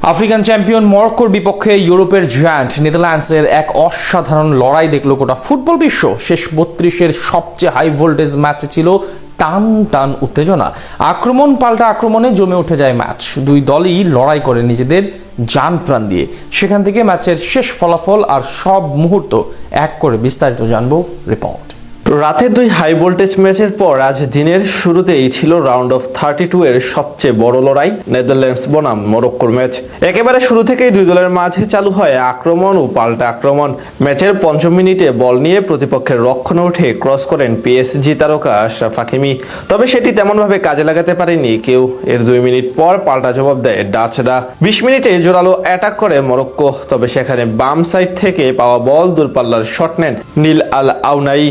African champion মরক্কোর বিপক্ষে ইউরোপের জায়ান্ট নেদারল্যান্ডসের এক অসাধারণ লড়াই দেখল গোটা ফুটবল বিশ্ব। শেষ ৩২-এর সবচেয়ে হাই ভোল্টেজ ম্যাচে ছিল টান টান উত্তেজনা। আক্রমণ পাল্টা আক্রমণে জমে উঠে যায় ম্যাচ। দুই দলই লড়াই করে নিজেদের জান প্রাণ দিয়ে। সেখান থেকে ম্যাচের শেষ ফলাফল আর সব মুহূর্ত এক করে বিস্তারিত জানবো রিপোর্ট। রাতে দুই হাই ভোল্টেজ ম্যাচের পর আজ দিনের শুরুতেই ছিল রাউন্ড অফ 32 এর সবচেয়ে বড় লড়াই, নেদারল্যান্ডস বনাম মরক্কোর ম্যাচ। একেবারে শুরু থেকেই দুই দলের মাঝে চালু হয় আক্রমণ ও পাল্টা আক্রমণ। ম্যাচের ৫ম মিনিটে বল নিয়ে প্রতিপক্ষের রক্ষণে উঠে ক্রস করেন পিএসজি তারকা আশরাফ হাকিমি, তবে সেটি তেমনভাবে কাজে লাগাতে পারেনি কেউ। এর ২ মিনিট পর পাল্টা জবাব দেয় ডাচরা। ২০ মিনিটে জোরালো অ্যাটাক করে মরক্কো, তবে সেখানে বাম সাইড থেকে পাওয়া বল দূরপাল্লার শট নেন নীল আল আউনাই।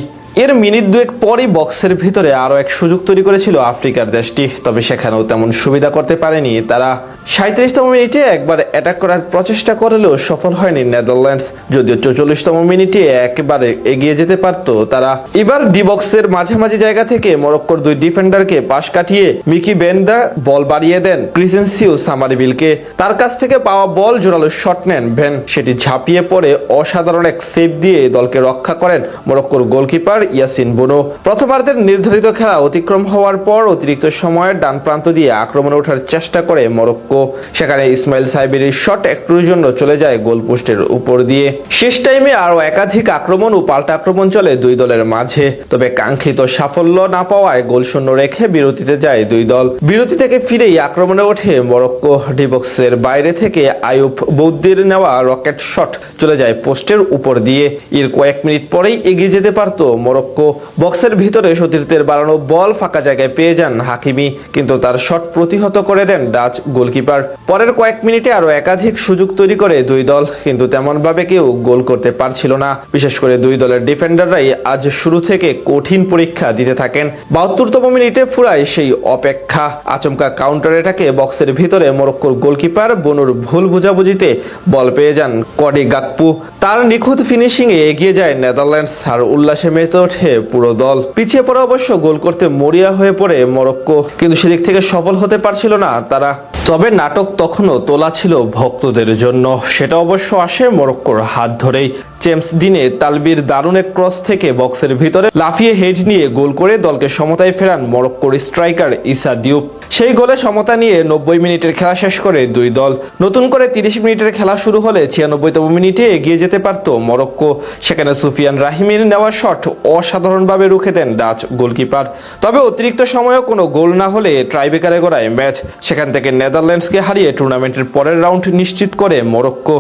এর মিনিট দুয়েক পরই বক্সের ভিতরে আরও এক সুযোগ তৈরি করেছিল আফ্রিকার দেশটি, তবে সেখানেও তেমন সুবিধা করতে পারেনি তারা। ৩৭তম মিনিটে একবার অ্যাটাক করার প্রচেষ্টা করলেও সফল হয়নি নেদারল্যান্ডস, যদিও ৪৪তম মিনিটে একেবারে এগিয়ে যেতে পারত তারা। এবার ডি বক্সের মাঝামাঝি জায়গা থেকে মরক্কোর দুই ডিফেন্ডারকে পাশ কাটিয়ে মিকি বেন্দা বল বাড়িয়ে দেন ক্রিসেন্সিও সামারিবিলকে। তার কাছ থেকে পাওয়া বল জোরালো শট নেন ভেন, সেটি ঝাঁপিয়ে পড়ে অসাধারণ এক সেভ দিয়ে দলকে রক্ষা করেন মরক্কোর গোলকিপার ইয়াসিন বোনো। প্রথমার্ধের নির্ধারিত খেলা অতিক্রম হওয়ার পর অতিরিক্ত সময়ের ডান প্রান্ত দিয়ে আক্রমণে ওঠার চেষ্টা করে মরক্কো। সেখানে ইসমাইল সাইবেরির শট একটুর জন্য চলে যায় গোলপোস্টের উপর দিয়ে। শেষ টাইমে আরও একাধিক আক্রমণ ও পাল্টা আক্রমণ চলে দুই দলের মাঝে, তবে কাঙ্ক্ষিত সাফল্য না পাওয়ায় গোলশূন্য রেখে বিরতিতে যায় দুই দল। বিরতি থেকে ফিরেই আক্রমণে ওঠে মরক্কো। ডি বক্সের বাইরে থেকে আয়ুব বৌদ্দির নেওয়া রকেট শট চলে যায় পোস্টের উপর দিয়ে। এর কয়েক মিনিট পরেই এগিয়ে যেতে পারত মরক্কো। বক্সের ভিতরে সতীর্থের বাড়ানো বল ফাঁকা জায়গায় পেয়ে যান হাকিমি, কিন্তু তার শট প্রতিহত করে দেন ডাচ গোলকিপার। পরের কয়েক মিনিটে আরো একাধিক সুযোগ তৈরি করে দুই দল, কিন্তু তেমন ভাবে কেউ গোল করতে পারছিল না। বিশেষ করে দুই দলের ডিফেন্ডাররাই আজ শুরু থেকে কঠিন পরীক্ষা দিতে থাকেন। ৭২তম মিনিটে ফুরায় সেই অপেক্ষা। আচমকা কাউন্টার অ্যাটাকে বক্সের ভিতরে মরক্কোর গোলকিপার বনুর ভুল বুঝাবুঝিতে বল পেয়ে যান কডি গাকপু। তার নিখুঁত ফিনিশিং এ এগিয়ে যায় নেদারল্যান্ডস, আর উল্লাসে মেতে ওঠে পুরো দল। পিছিয়ে পড়া অবশ্য গোল করতে মরিয়া হয়ে পড়ে মরক্কো, কিন্তু সেদিক থেকে সফল হতে পারছিল না তারা। তবে নাটক তখনও তোলা ছিল ভক্তদের জন্য, সেটা অবশ্য আসে মরক্কোর হাত ধরেই। জেমস দিনে তালবির দারুণ এক ক্রস থেকে বক্সের ভিতরে লাফিয়ে হেড নিয়ে গোল করে দলকে সমতায় ফেরান মরক্কোর স্ট্রাইকার ইসা দিউপ। সেই গোলে সমতা নিয়ে ৯০ মিনিটের খেলা শেষ করে দুই দল। নতুন করে ৩০ মিনিটের খেলা শুরু হলে ৯৬তম মিনিটে এগিয়ে যেতে পারত মরক্কো। সেখানে সুফিয়ান রাহিমের নেওয়া শট অসাধারণভাবে রুখে দেন ডাচ গোলকিপার। তবে অতিরিক্ত সময়েও কোনো গোল না হলে ট্রাইব্রেকারে গড়ায় ম্যাচ। সেখান থেকে নেদারল্যান্ডসকে হারিয়ে টুর্নামেন্টের পরের রাউন্ড নিশ্চিত করে মরক্কো।